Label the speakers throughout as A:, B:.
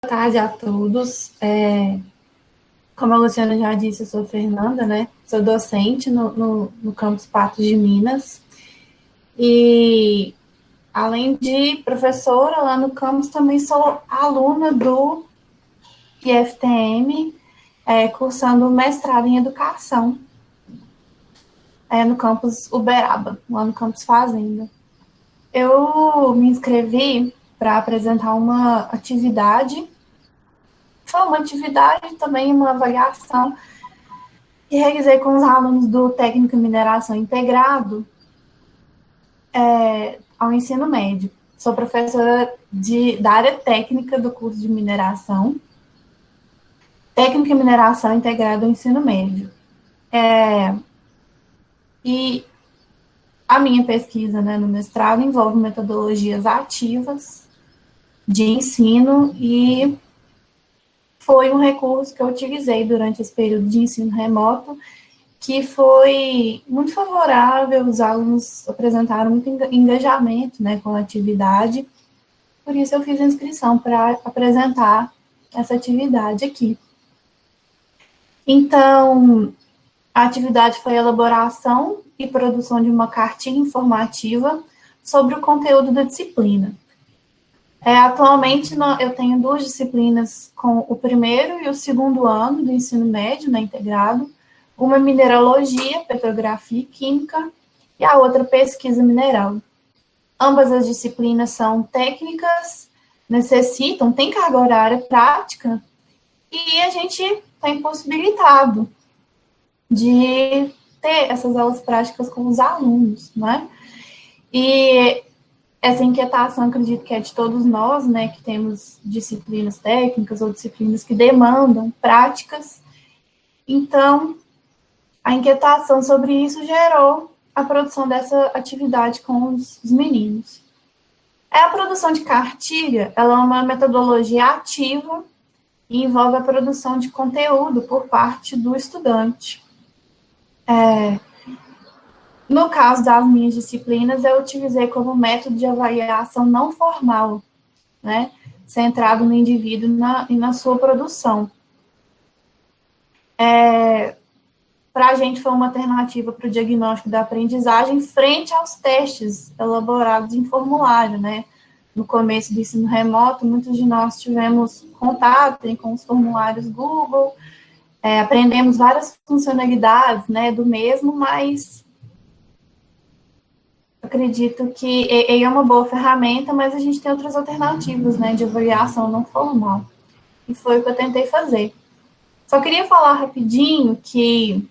A: tarde a todos. Como a Luciana já disse, eu sou Fernanda, né? Sou docente no campus Patos de Minas. E, além de professora lá no campus, também sou aluna do IFTM, cursando mestrado em Educação, no campus Uberaba, lá no campus Fazenda. Eu me inscrevi para apresentar uma atividade. Foi uma atividade também, uma avaliação que realizei com os alunos do Técnico em Mineração Integrado ao ensino médio. Sou professora da área técnica do curso de mineração, Técnico em Mineração Integrado ao ensino médio. E a minha pesquisa, né, no mestrado envolve metodologias ativas de ensino e foi um recurso que eu utilizei durante esse período de ensino remoto, que foi muito favorável, os alunos apresentaram muito engajamento, né, com a atividade, por isso eu fiz a inscrição para apresentar essa atividade aqui. Então, a atividade foi a elaboração e produção de uma cartilha informativa sobre o conteúdo da disciplina. Atualmente, eu tenho duas disciplinas com o primeiro e o segundo ano do ensino médio, né, integrado, uma mineralogia, petrografia e química, e a outra pesquisa mineral. Ambas as disciplinas são técnicas, tem carga horária prática, e a gente está impossibilitado de ter essas aulas práticas com os alunos, né? E essa inquietação, acredito que é de todos nós, né, que temos disciplinas técnicas ou disciplinas que demandam práticas. Então, a inquietação sobre isso gerou a produção dessa atividade com os meninos. A produção de cartilha, ela é uma metodologia ativa e envolve a produção de conteúdo por parte do estudante. No caso das minhas disciplinas, eu utilizei como método de avaliação não formal, né, centrado no indivíduo e na sua produção. Para a gente foi uma alternativa para o diagnóstico da aprendizagem frente aos testes elaborados em formulário, né? No começo do ensino remoto, muitos de nós tivemos contato com os formulários Google, aprendemos várias funcionalidades, né, do mesmo, mas acredito que é uma boa ferramenta, mas a gente tem outras alternativas, né, de avaliação não formal. E foi o que eu tentei fazer. Só queria falar rapidinho que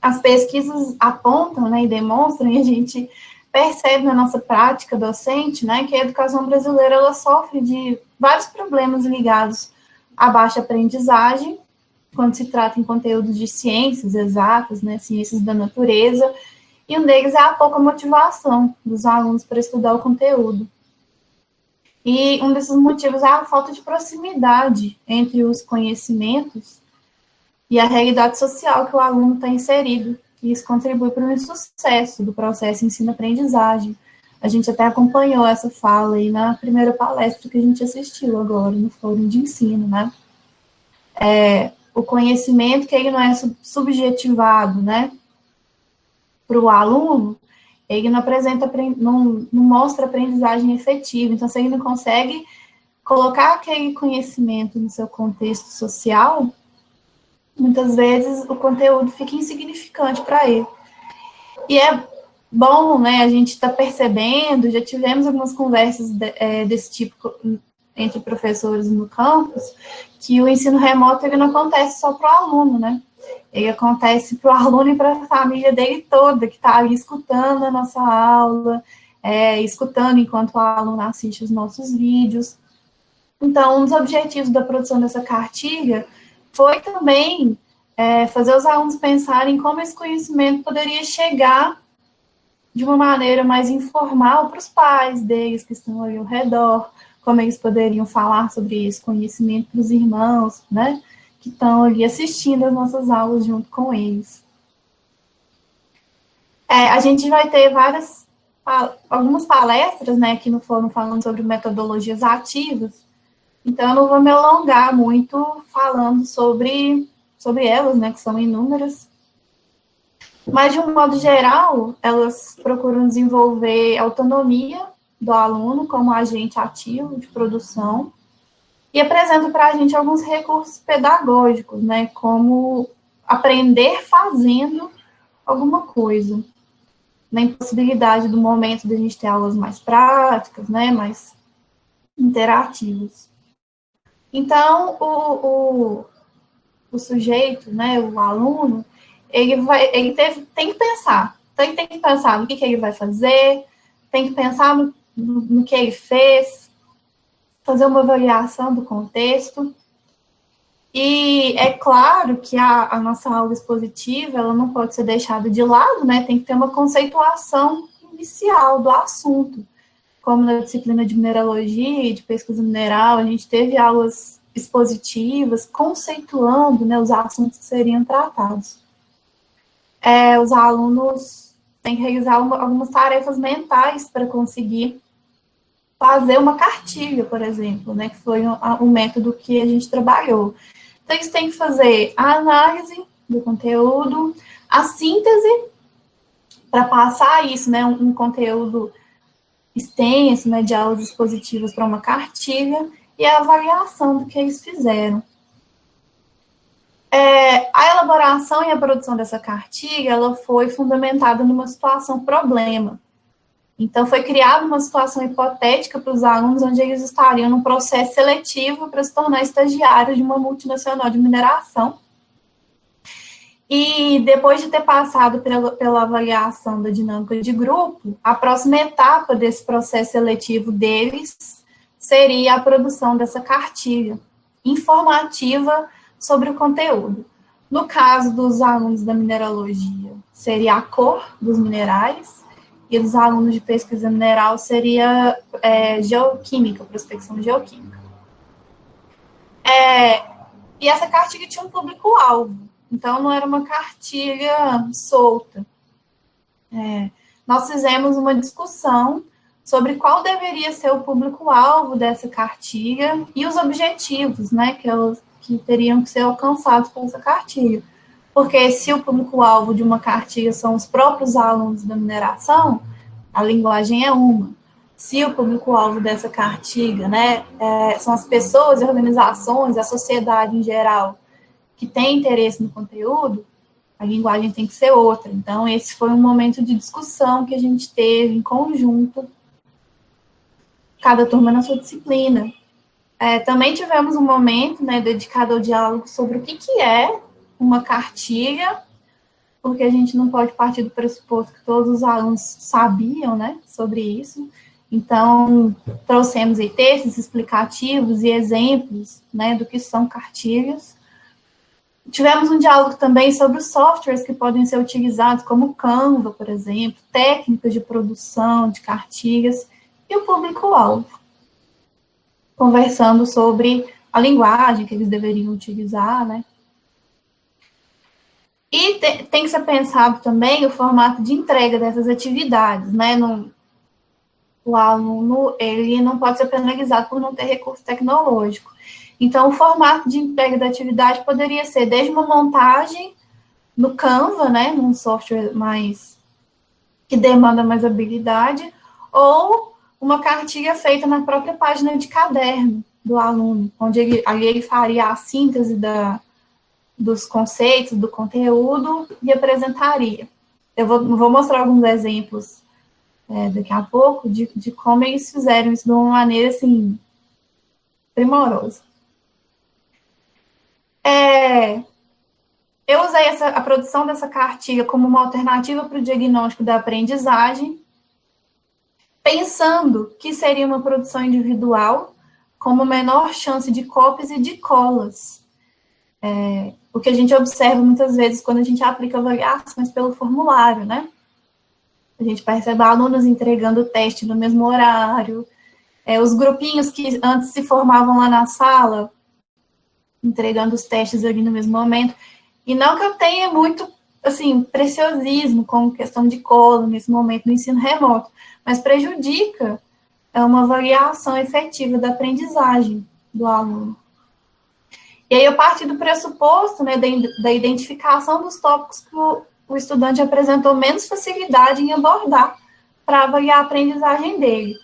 A: as pesquisas apontam, né, e demonstram, e a gente percebe na nossa prática docente, né, que a educação brasileira ela sofre de vários problemas ligados à baixa aprendizagem, quando se trata em conteúdos de ciências exatas, né, ciências da natureza, e um deles é a pouca motivação dos alunos para estudar o conteúdo. E um desses motivos é a falta de proximidade entre os conhecimentos e a realidade social que o aluno está inserido. E isso contribui para o insucesso do processo ensino-aprendizagem. A gente até acompanhou essa fala aí na primeira palestra que a gente assistiu agora, no fórum de ensino, né? O conhecimento que ele não é subjetivado, né, para o aluno, ele não apresenta, não mostra aprendizagem efetiva. Então, se ele não consegue colocar aquele conhecimento no seu contexto social, muitas vezes o conteúdo fica insignificante para ele. E é bom, né, a gente está percebendo, já tivemos algumas conversas desse tipo entre professores no campus, que o ensino remoto ele não acontece só para o aluno, né? Ele acontece para o aluno e para a família dele toda, que está ali escutando a nossa aula, escutando enquanto o aluno assiste os nossos vídeos. Então, um dos objetivos da produção dessa cartilha foi também fazer os alunos pensarem como esse conhecimento poderia chegar de uma maneira mais informal para os pais deles que estão ali ao redor, como eles poderiam falar sobre esse conhecimento para os irmãos, né, que estão ali assistindo as nossas aulas junto com eles. A gente vai ter algumas palestras, né, aqui no fórum falando sobre metodologias ativas, Então, eu não vou me alongar muito falando sobre elas, né, que são inúmeras. Mas, de um modo geral, elas procuram desenvolver autonomia do aluno como agente ativo de produção e apresentam para a gente alguns recursos pedagógicos, né, como aprender fazendo alguma coisa. Na impossibilidade do momento de a gente ter aulas mais práticas, né, mais interativas. Então, o sujeito, né, o aluno, tem que pensar. Então, ele tem que pensar no que ele vai fazer, tem que pensar no que ele fez, fazer uma avaliação do contexto. E é claro que a nossa aula expositiva, ela não pode ser deixada de lado, né? Tem que ter uma conceituação inicial do assunto. Como na disciplina de mineralogia e de pesquisa mineral, a gente teve aulas expositivas, conceituando, né, os assuntos que seriam tratados. Os alunos têm que realizar algumas tarefas mentais para conseguir fazer uma cartilha, por exemplo, né, que foi o método que a gente trabalhou. Então, eles têm que fazer a análise do conteúdo, a síntese, para passar isso, né, um conteúdo extenso, né, de aulas expositivas para uma cartilha, e a avaliação do que eles fizeram. A elaboração e a produção dessa cartilha, ela foi fundamentada numa situação problema. Então, foi criada uma situação hipotética para os alunos, onde eles estariam num processo seletivo para se tornar estagiários de uma multinacional de mineração. E depois de ter passado pela avaliação da dinâmica de grupo, a próxima etapa desse processo seletivo deles seria a produção dessa cartilha informativa sobre o conteúdo. No caso dos alunos da mineralogia, seria a cor dos minerais, e dos alunos de pesquisa mineral seria geoquímica, prospecção geoquímica. E essa cartilha tinha um público-alvo, então não era uma cartilha solta. Nós fizemos uma discussão sobre qual deveria ser o público-alvo dessa cartilha e os objetivos, né, que teriam que ser alcançados por essa cartilha. Porque se o público-alvo de uma cartilha são os próprios alunos da mineração, a linguagem é uma. Se o público-alvo dessa cartilha, né, são as pessoas, organizações, a sociedade em geral, que tem interesse no conteúdo, a linguagem tem que ser outra. Então, esse foi um momento de discussão que a gente teve em conjunto, cada turma na sua disciplina. Também tivemos um momento, né, dedicado ao diálogo sobre o que é uma cartilha, porque a gente não pode partir do pressuposto que todos os alunos sabiam, né, sobre isso. Então, trouxemos aí textos explicativos e exemplos, né, do que são cartilhas. Tivemos um diálogo também sobre os softwares que podem ser utilizados, como o Canva, por exemplo, técnicas de produção de cartilhas e o público-alvo, conversando sobre a linguagem que eles deveriam utilizar, né. E tem que ser pensado também o formato de entrega dessas atividades, né? O aluno, ele não pode ser penalizado por não ter recurso tecnológico. Então, o formato de entrega da atividade poderia ser desde uma montagem no Canva, né? Num software que demanda mais habilidade, ou uma cartilha feita na própria página de caderno do aluno, onde ele faria a síntese dos conceitos, do conteúdo, e apresentaria. Eu vou mostrar alguns exemplos daqui a pouco de como eles fizeram isso de uma maneira, assim, primorosa. Eu usei a produção dessa cartilha como uma alternativa para o diagnóstico da aprendizagem, pensando que seria uma produção individual, com uma menor chance de cópias e de colas. O que a gente observa muitas vezes quando a gente aplica avaliações pelo formulário, né? A gente percebe alunos entregando o teste no mesmo horário, os grupinhos que antes se formavam lá na sala, entregando os testes ali no mesmo momento. E não que eu tenha muito, assim, preciosismo com questão de cola nesse momento no ensino remoto, mas prejudica uma avaliação efetiva da aprendizagem, do aluno. E aí eu parti do pressuposto, né, da identificação dos tópicos que o estudante apresentou menos facilidade em abordar para avaliar a aprendizagem dele.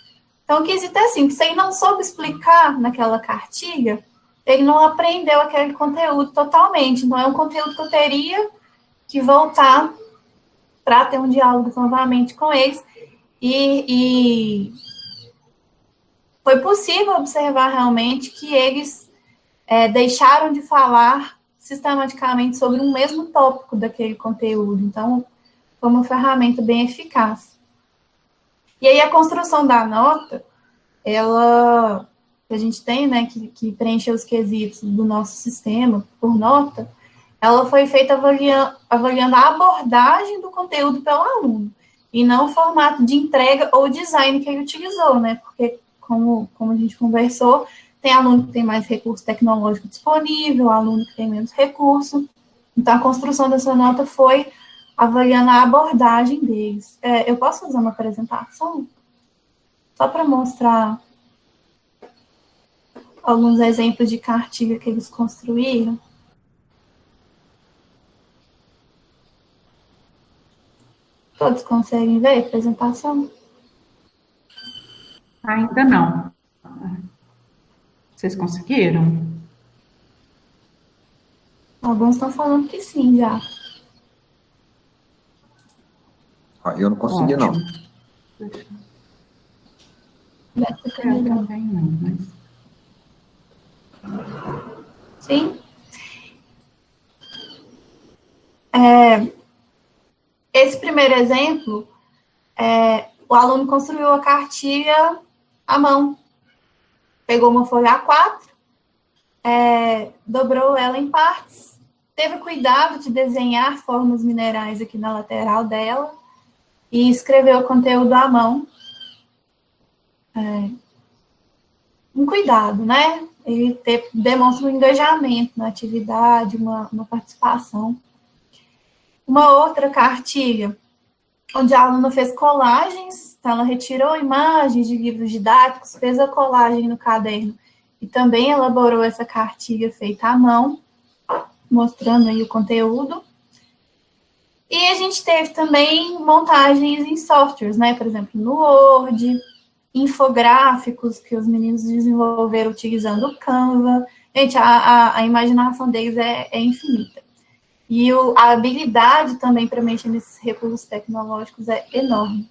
A: Então, o quesito é assim, que se ele não soube explicar naquela cartilha, ele não aprendeu aquele conteúdo totalmente. Então, é um conteúdo que eu teria que voltar para ter um diálogo novamente com eles. E foi possível observar realmente que eles deixaram de falar sistematicamente sobre um mesmo tópico daquele conteúdo. Então, foi uma ferramenta bem eficaz. E aí, a construção da nota, a gente tem, né, que preencher os quesitos do nosso sistema por nota, ela foi feita avaliando a abordagem do conteúdo pelo aluno, e não o formato de entrega ou design que ele utilizou, né, porque, como a gente conversou, tem aluno que tem mais recurso tecnológico disponível, aluno que tem menos recurso. Então, a construção dessa nota foi avaliando a abordagem deles. Eu posso fazer uma apresentação? Só para mostrar alguns exemplos de cartilha que eles construíram. Todos conseguem ver a apresentação?
B: Ainda não. Vocês conseguiram?
A: Alguns estão falando que sim, já.
C: Eu não consegui,
B: Ótimo.
C: não.
B: Eu também não, mas...
A: Sim. Esse primeiro exemplo, o aluno construiu a cartilha à mão. Pegou uma folha A4, dobrou ela em partes, teve cuidado de desenhar formas minerais aqui na lateral dela e escreveu o conteúdo à mão. Um cuidado, né? Ele demonstra um engajamento na atividade, uma participação. Uma outra cartilha, onde a aluna fez colagens, então ela retirou imagens de livros didáticos, fez a colagem no caderno e também elaborou essa cartilha feita à mão, mostrando aí o conteúdo. E a gente teve também montagens em softwares, né? Por exemplo, no Word, infográficos que os meninos desenvolveram utilizando o Canva. Gente, a imaginação deles é infinita. E a habilidade também para mexer nesses recursos tecnológicos é enorme.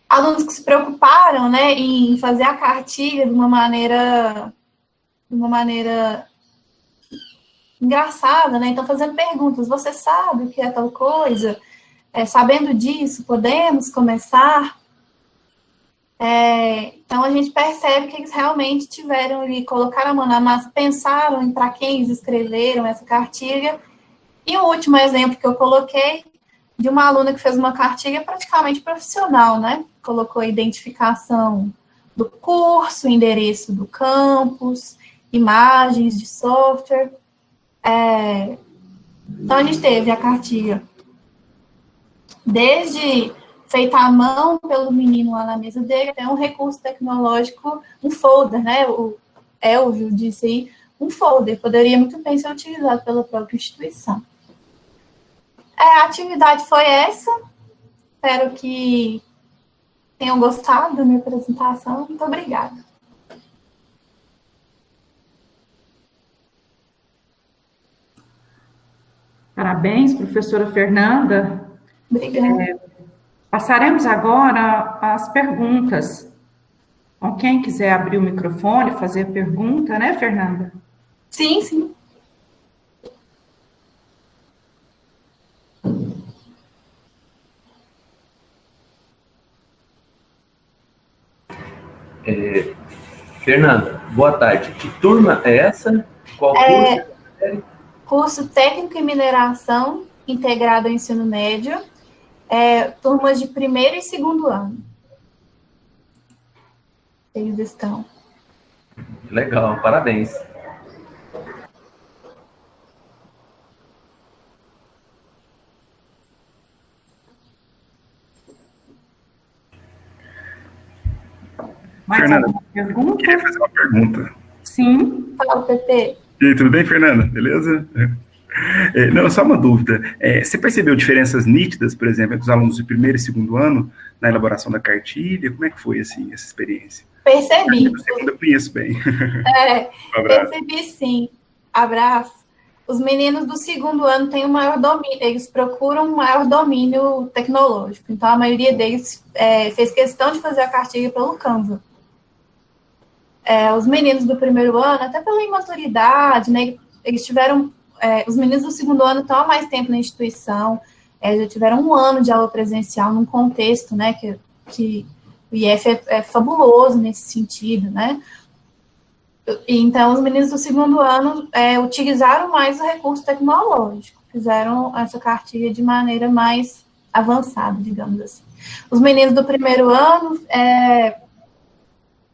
A: Alunos que se preocuparam, né, em fazer a cartilha de uma maneira engraçada, né? Então, fazendo perguntas. Você sabe o que é tal coisa? Sabendo disso, podemos começar? Então, a gente percebe que eles realmente tiveram ali, colocaram a mão na massa, pensaram em para quem eles escreveram essa cartilha. E o último exemplo que eu coloquei, de uma aluna que fez uma cartilha praticamente profissional, né? Colocou a identificação do curso, endereço do campus, imagens de software. Então, a gente teve a cartilha desde feita à mão pelo menino lá na mesa dele, até um recurso tecnológico, um folder, né? O Elvio disse aí, um folder, poderia muito bem ser utilizado pela própria instituição. A atividade foi essa, espero que tenham gostado da minha apresentação, muito obrigada.
B: Parabéns, professora Fernanda.
A: Obrigada.
B: Passaremos agora às perguntas. Então, quem quiser abrir o microfone, fazer pergunta, né, Fernanda?
A: Sim, sim.
D: Fernanda, boa tarde. Que turma é essa? Qual curso?
A: Curso Técnico em Mineração, integrado ao ensino médio, turmas de primeiro e segundo ano. Eles estão.
D: Legal, parabéns.
B: Mais
E: Fernanda,
B: alguma pergunta?
E: queria fazer uma pergunta. pergunta.
B: Sim.
A: Fala, Pepe.
E: E aí, tudo bem, Fernanda? Beleza? Não, só uma dúvida. Você percebeu diferenças nítidas, por exemplo, entre os alunos de primeiro e segundo ano na elaboração da cartilha? Como é que foi, assim, essa experiência?
A: Percebi.
E: Do segundo eu conheço bem. Um abraço.
A: Percebi sim. Abraço. Os meninos do segundo ano têm um maior domínio, eles procuram um maior domínio tecnológico. Então, a maioria deles fez questão de fazer a cartilha pelo Canva. Os meninos do primeiro ano, até pela imaturidade, né, eles tiveram... os meninos do segundo ano estão há mais tempo na instituição, já tiveram um ano de aula presencial num contexto, né, que o IF é fabuloso nesse sentido, né? Então, os meninos do segundo ano utilizaram mais o recurso tecnológico, fizeram essa cartilha de maneira mais avançada, digamos assim. Os meninos do primeiro ano,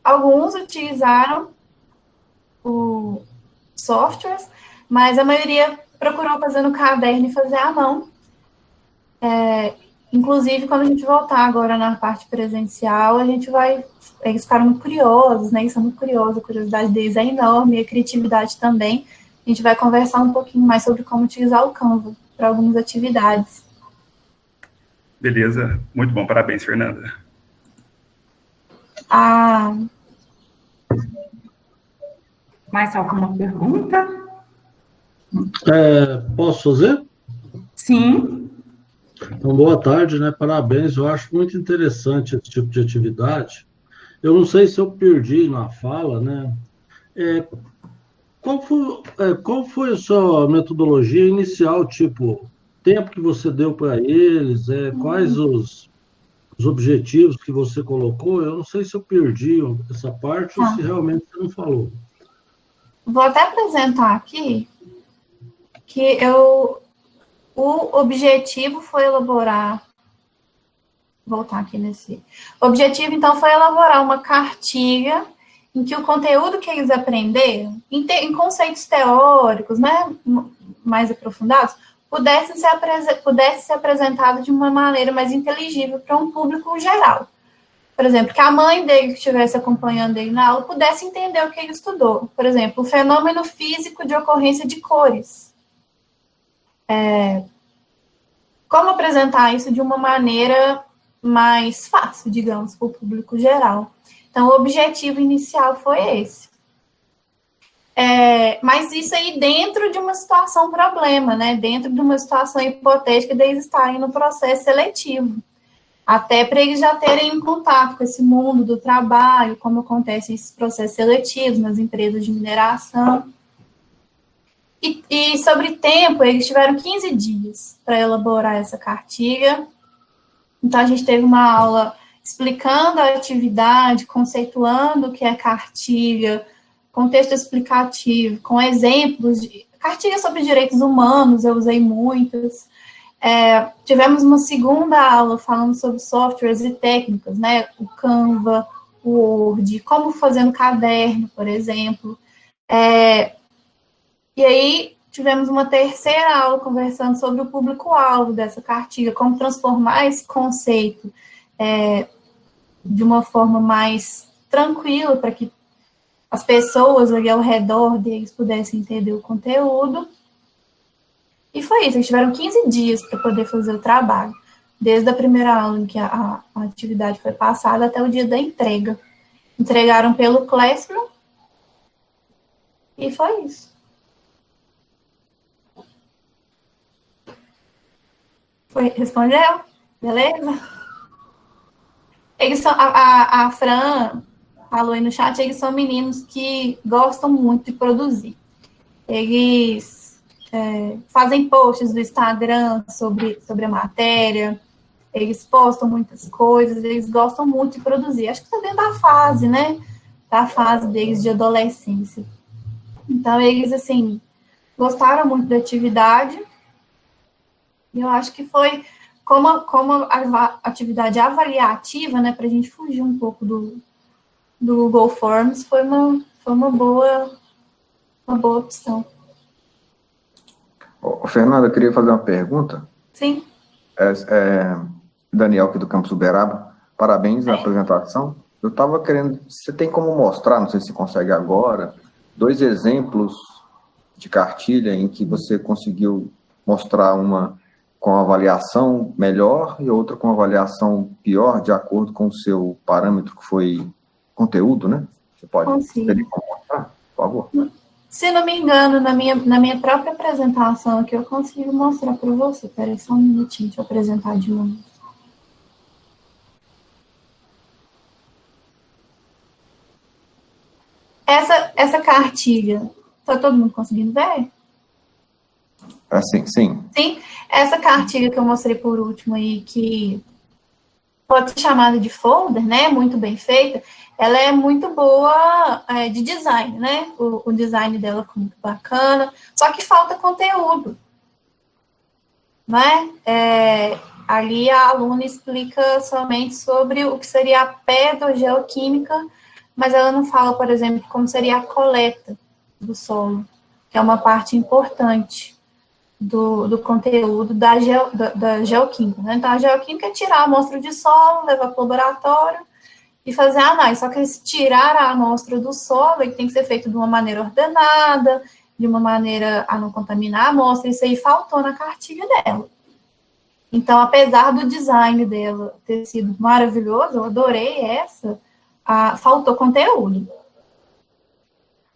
A: alguns utilizaram o softwares, mas a maioria procurou fazer no caderno e fazer à mão. Inclusive, quando a gente voltar agora na parte presencial, eles ficaram muito curiosos, né? Eles são muito curiosos, a curiosidade deles é enorme, e a criatividade também. A gente vai conversar um pouquinho mais sobre como utilizar o Canva para algumas atividades.
E: Beleza, muito bom, parabéns, Fernanda.
B: Mais alguma pergunta?
F: Posso fazer?
B: Sim.
F: Então, boa tarde, né? Parabéns. Eu acho muito interessante esse tipo de atividade. Eu não sei se eu perdi na fala, né? Qual foi a sua metodologia inicial? Tipo, tempo que você deu para eles? Quais os objetivos que você colocou? Eu não sei se eu perdi essa parte ou se realmente você não falou.
A: Vou até apresentar aqui que o objetivo foi elaborar... Voltar aqui nesse... O objetivo, então, foi elaborar uma cartilha em que o conteúdo que eles aprenderam, em conceitos teóricos, né, mais aprofundados, pudesse ser apresentado de uma maneira mais inteligível para um público geral. Por exemplo, que a mãe dele que estivesse acompanhando ele na aula pudesse entender o que ele estudou. Por exemplo, o fenômeno físico de ocorrência de cores. Como apresentar isso de uma maneira mais fácil, digamos, para o público geral. Então, o objetivo inicial foi esse. Mas isso aí dentro de uma situação problema, né? Dentro de uma situação hipotética deles estarem no processo seletivo. Até para eles já terem um contato com esse mundo do trabalho, como acontecem esses processos seletivos nas empresas de mineração. E sobre tempo, eles tiveram 15 dias para elaborar essa cartilha. Então, a gente teve uma aula explicando a atividade, conceituando o que é cartilha, contexto explicativo, com exemplos de cartilha sobre direitos humanos, eu usei muitas. Tivemos uma segunda aula falando sobre softwares e técnicas, né? O Canva, o Word, como fazer no caderno, por exemplo. E aí, tivemos uma terceira aula conversando sobre o público-alvo dessa cartilha, como transformar esse conceito de uma forma mais tranquila, para que as pessoas ali ao redor deles pudessem entender o conteúdo. E foi isso, eles tiveram 15 dias para poder fazer o trabalho, desde a primeira aula em que a atividade foi passada até o dia da entrega. Entregaram pelo Classroom e foi isso. Respondeu? Beleza? Eles são, a Fran falou aí no chat, eles são meninos que gostam muito de produzir. Eles fazem posts no Instagram sobre a matéria, eles postam muitas coisas, eles gostam muito de produzir. Acho que está dentro da fase, né? Da fase deles de adolescência. Então, eles, assim, gostaram muito da atividade. E eu acho que foi, como a atividade avaliativa, né, para a gente fugir um pouco do Google Forms, foi uma boa opção.
C: Fernanda, eu queria fazer uma pergunta.
A: Sim.
C: Daniel, aqui do Campus Uberaba. Parabéns na apresentação. Eu estava querendo, você tem como mostrar, não sei se consegue agora, 2 exemplos de cartilha em que você conseguiu mostrar uma com avaliação melhor e outra com avaliação pior, de acordo com o seu parâmetro, que foi conteúdo, né? Você pode
A: Consigo.
C: mostrar, por favor?
A: Se não me engano, na minha própria apresentação aqui, eu consigo mostrar para você. Espera aí só um minutinho, deixa eu apresentar de novo. Essa cartilha, está todo mundo conseguindo ver?
C: Assim, sim.
A: Sim, essa cartilha que eu mostrei por último aí, que pode ser chamada de folder, né, muito bem feita, ela é muito boa de design, né, o design dela ficou muito bacana, só que falta conteúdo, né, ali a aluna explica somente sobre o que seria a pedogeoquímica, mas ela não fala, por exemplo, como seria a coleta do solo, que é uma parte importante do conteúdo da geoquímica, né? Então, a geoquímica é tirar a amostra de solo, levar para o laboratório e fazer a análise. Só que esse tirar a amostra do solo, ele tem que ser feito de uma maneira ordenada, de uma maneira a não contaminar a amostra. Isso aí faltou na cartilha dela. Então, apesar do design dela ter sido maravilhoso, eu adorei essa, faltou conteúdo.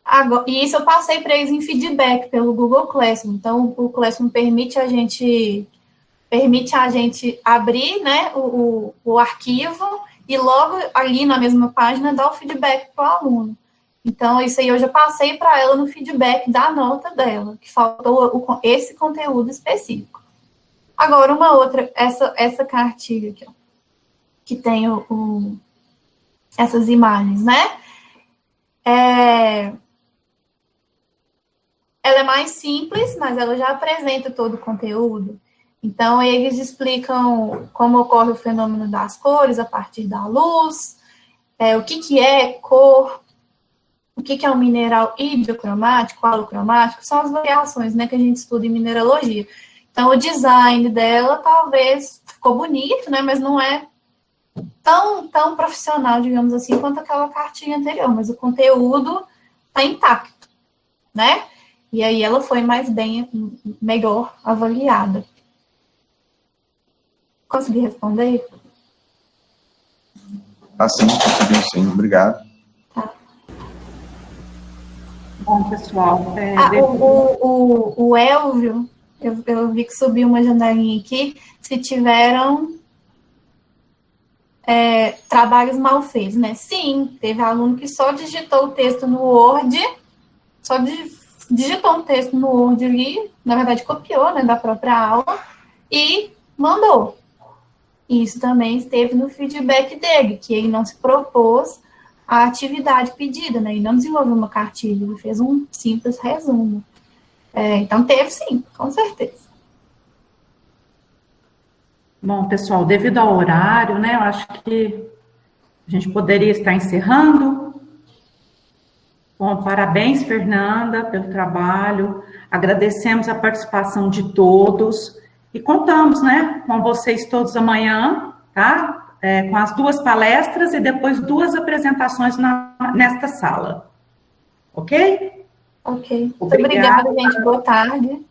A: Agora, e isso eu passei para eles em feedback pelo Google Classroom. Então, o Classroom permite a gente abrir, né, o arquivo e logo ali na mesma página dar o feedback para o aluno. Então, isso aí eu já passei para ela no feedback da nota dela, que faltou esse conteúdo específico. Agora, uma outra, essa cartilha aqui, ó, que tem essas imagens, né? Ela é mais simples, mas ela já apresenta todo o conteúdo. Então, eles explicam como ocorre o fenômeno das cores a partir da luz, o que é cor, o que é um mineral hidrocromático, halocromático, são as variações, né, que a gente estuda em mineralogia. Então, o design dela talvez ficou bonito, né, mas não é tão profissional, digamos assim, quanto aquela cartilha anterior, mas o conteúdo está intacto, né? E aí ela foi melhor avaliada. Consegui responder?
C: Assim, conseguiu sim, obrigado.
A: Tá.
B: Bom, pessoal...
A: O Elvio, eu vi que subiu uma janelinha aqui, se tiveram trabalhos mal feitos, né? Sim, teve aluno que só digitou o texto no Word, digitou um texto no Word ali, na verdade copiou, né, da própria aula, e mandou. Isso também esteve no feedback dele, que ele não se propôs à atividade pedida, né, ele não desenvolveu uma cartilha, ele fez um simples resumo. Então, teve sim, com certeza.
B: Bom, pessoal, devido ao horário, né, eu acho que a gente poderia estar encerrando. Bom, parabéns, Fernanda, pelo trabalho. Agradecemos a participação de todos e contamos, né, com vocês todos amanhã, tá? Com as 2 palestras e depois 2 apresentações nesta sala. Ok?
A: Ok. Muito obrigada, gente. Boa tarde.